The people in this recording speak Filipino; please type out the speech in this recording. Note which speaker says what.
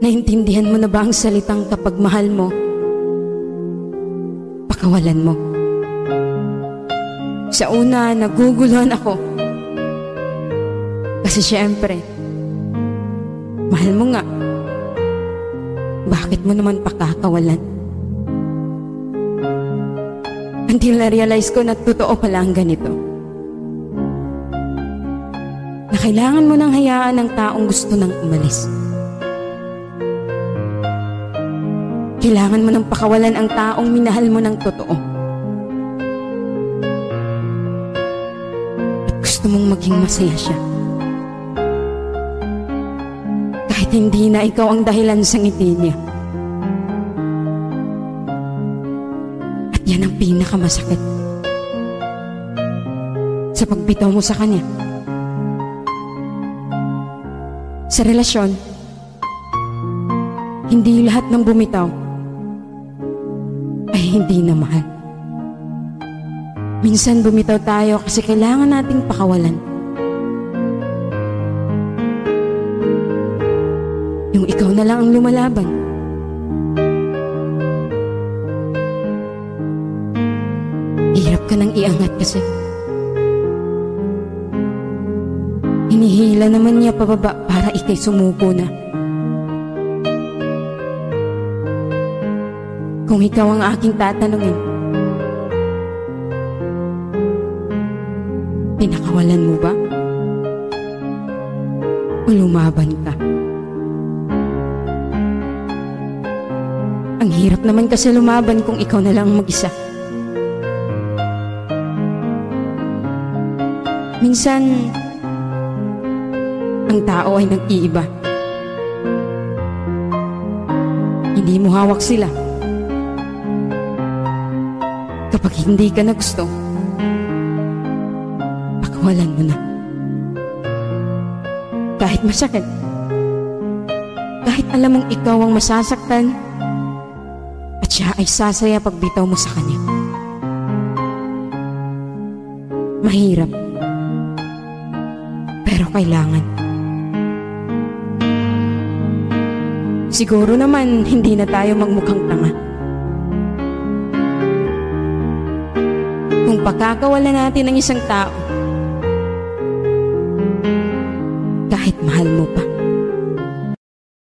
Speaker 1: Naintindihan mo na ba ang salitang kapag mahal mo, pakawalan mo? Sa una, naguguluhan ako. Kasi syempre, mahal mo nga. Bakit mo naman pakakawalan? Until na-realize ko na totoo pala ang ganito. Na kailangan mo nang hayaan ng taong gusto nang umalis. Kailangan mo nang pakawalan ang taong minahal mo ng totoo. At gusto mong maging masaya siya. Kahit hindi na ikaw ang dahilan sa ngiti niya. At yan ang pinakamasakit sa pagbitaw mo sa kanya. Sa relasyon, hindi lahat ng bumitaw ay hindi na mahal. Minsan bumitaw tayo kasi kailangan nating pakawalan. Yung ikaw na lang ang lumalaban. Hirap ka nang iangat kasi. Hinihila naman niya pababa para ikay sumuko na. Kung ikaw ang aking tatanungin, pinakawalan mo ba? O lumaban ka? Ang hirap naman kasi lumaban kung ikaw na lang mag-isa. Minsan, ang tao ay nag-iiba. Hindi mo hawak sila. Kapag hindi ka na gusto, pakawalan mo na. Kahit masakit, kahit alam mong ikaw ang masasaktan, at siya ay sasaya pag bitaw mo sa kanya. Mahirap, pero kailangan. Siguro naman hindi na tayo magmukhang tanga. Kung pakakawalan natin ang isang tao, kahit mahal mo pa.